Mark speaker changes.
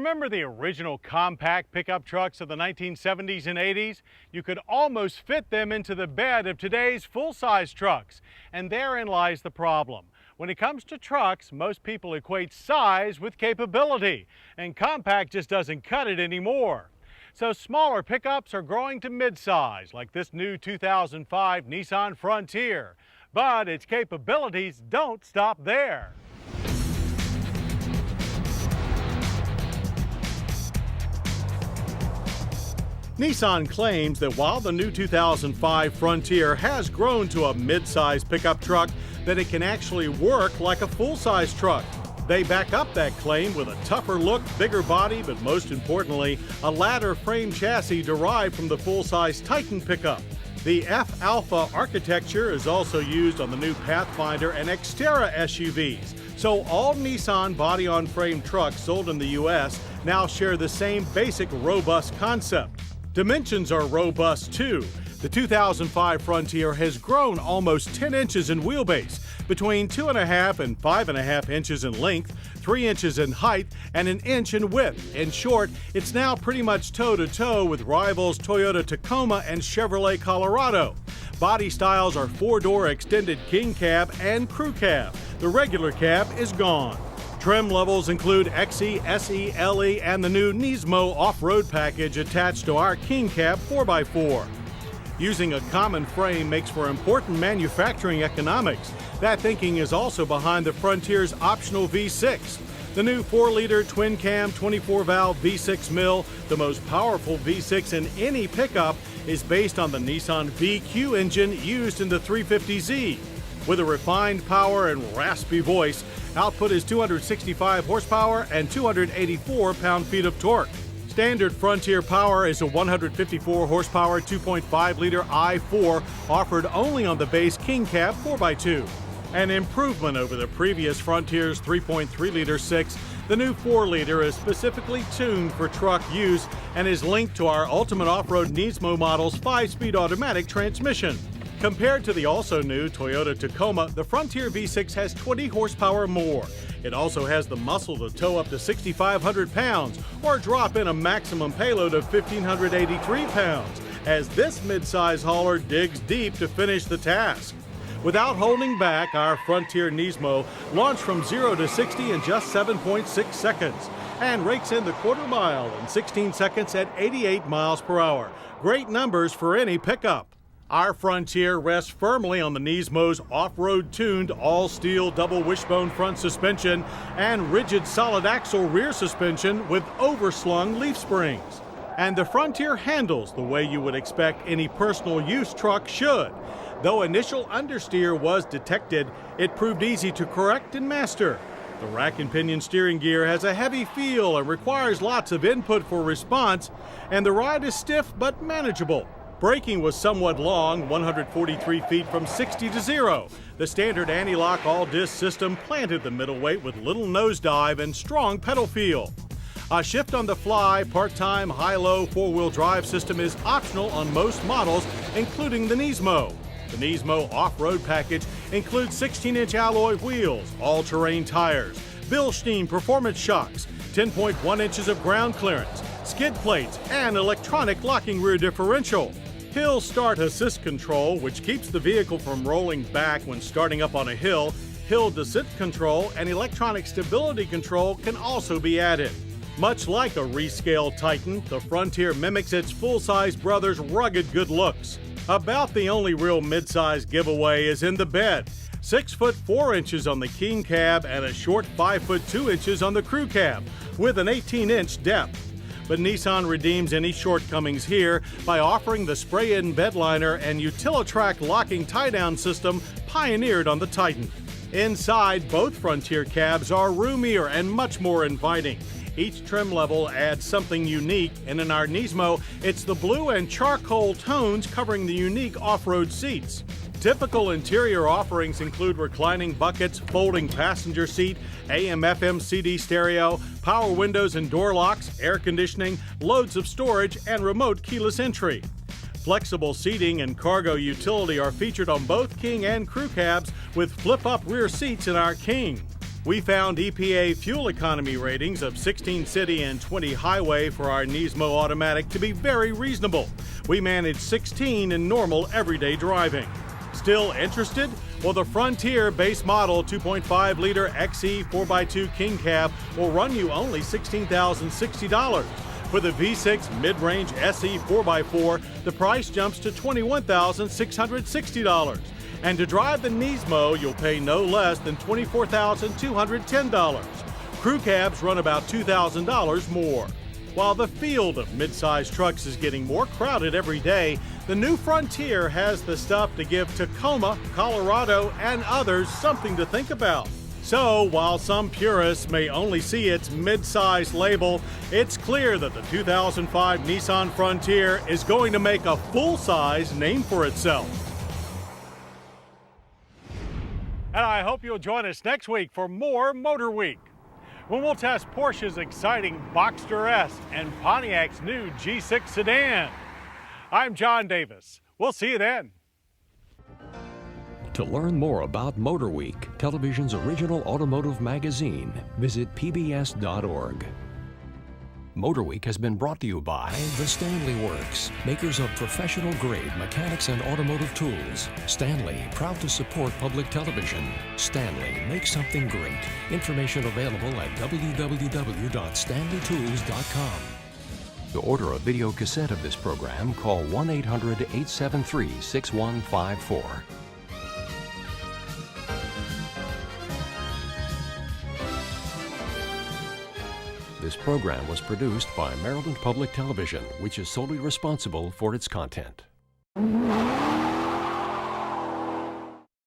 Speaker 1: Remember the original compact pickup trucks of the 1970s and 80s? You could almost fit them into the bed of today's full-size trucks. And therein lies the problem. When it comes to trucks, most people equate size with capability, and compact just doesn't cut it anymore. So smaller pickups are growing to midsize, like this new 2005 Nissan Frontier. But its capabilities don't stop there. Nissan claims that while the new 2005 Frontier has grown to a mid-size pickup truck, that it can actually work like a full-size truck. They back up that claim with a tougher look, bigger body, but most importantly, a ladder frame chassis derived from the full-size Titan pickup. The F-Alpha architecture is also used on the new Pathfinder and Xterra SUVs. So all Nissan body-on-frame trucks sold in the U.S. now share the same basic robust concept. Dimensions are robust too. The 2005 Frontier has grown almost 10 inches in wheelbase, between 2.5 and 5.5 inches in length, 3 inches in height, and an inch in width. In short, it's now pretty much toe-to-toe with rivals Toyota Tacoma and Chevrolet Colorado. Body styles are 4-door extended king cab and crew cab. The regular cab is gone. Trim levels include XE, SE, LE, and the new Nismo off-road package attached to our King Cab 4x4. Using a common frame makes for important manufacturing economics. That thinking is also behind the Frontier's optional V6. The new 4-liter twin-cam 24-valve V6 mill, the most powerful V6 in any pickup, is based on the Nissan VQ engine used in the 350Z. With a refined power and raspy voice, output is 265 horsepower and 284 pound-feet of torque. Standard Frontier power is a 154 horsepower 2.5-liter i4 offered only on the base King Cab 4x2. An improvement over the previous Frontier's 3.3-liter 6, the new 4-liter is specifically tuned for truck use and is linked to our Ultimate Off-Road Nismo model's 5-speed automatic transmission. Compared to the also new Toyota Tacoma, the Frontier V6 has 20 horsepower more. It also has the muscle to tow up to 6,500 pounds or drop in a maximum payload of 1,583 pounds, as this mid-size hauler digs deep to finish the task. Without holding back, our Frontier Nismo launched from 0 to 60 in just 7.6 seconds and rakes in the quarter mile in 16 seconds at 88 miles per hour. Great numbers for any pickup. Our Frontier rests firmly on the Nismo's off-road tuned all-steel double wishbone front suspension and rigid solid axle rear suspension with overslung leaf springs. And the Frontier handles the way you would expect any personal use truck should. Though initial understeer was detected, it proved easy to correct and master. The rack and pinion steering gear has a heavy feel and requires lots of input for response, and the ride is stiff but manageable. Braking was somewhat long, 143 feet from 60 to 0. The standard anti-lock all-disc system planted the middleweight with little nosedive and strong pedal feel. A shift-on-the-fly, part-time, high-low four-wheel drive system is optional on most models, including the Nismo. The Nismo off-road package includes 16-inch alloy wheels, all-terrain tires, Bilstein performance shocks, 10.1 inches of ground clearance, skid plates, and electronic locking rear differential. Hill Start Assist Control, which keeps the vehicle from rolling back when starting up on a hill, Hill Descent Control, and electronic stability control can also be added. Much like a rescaled Titan, the Frontier mimics its full-size brother's rugged good looks. About the only real mid-size giveaway is in the bed. 6 foot 4 inches on the King Cab and a short 5 foot 2 inches on the Crew Cab, with an 18-inch depth. But Nissan redeems any shortcomings here by offering the spray-in bed liner and Utilitrack locking tie-down system pioneered on the Titan. Inside, both Frontier cabs are roomier and much more inviting. Each trim level adds something unique, and in our Nismo, it's the blue and charcoal tones covering the unique off-road seats. Typical interior offerings include reclining buckets, folding passenger seat, AM/FM CD stereo, power windows and door locks, air conditioning, loads of storage, and remote keyless entry. Flexible seating and cargo utility are featured on both King and Crew cabs with flip-up rear seats in our King. We found EPA fuel economy ratings of 16 city and 20 highway for our Nismo automatic to be very reasonable. We managed 16 in normal everyday driving. Still interested? Well, the Frontier base model 2.5-liter XE 4x2 King Cab will run you only $16,060. For the V6 mid-range SE 4x4, the price jumps to $21,660. And to drive the Nismo, you'll pay no less than $24,210. Crew cabs run about $2,000 more. While the field of mid-size trucks is getting more crowded every day, the new Frontier has the stuff to give Tacoma, Colorado, and others something to think about. So, while some purists may only see its mid-size label, it's clear that the 2005 Nissan Frontier is going to make a full-size name for itself. And I hope you'll join us next week for more Motorweek, when we'll test Porsche's exciting Boxster S and Pontiac's new G6 sedan. I'm John Davis. We'll see you then.
Speaker 2: To learn more about Motorweek, television's original automotive magazine, visit pbs.org. Motorweek has been brought to you by the Stanley Works, makers of professional-grade mechanics and automotive tools. Stanley, proud to support public television. Stanley, make something great. Information available at www.stanleytools.com. To order a video cassette of this program, call 1-800-873-6154. This program was produced by Maryland Public Television, which is solely responsible for its content.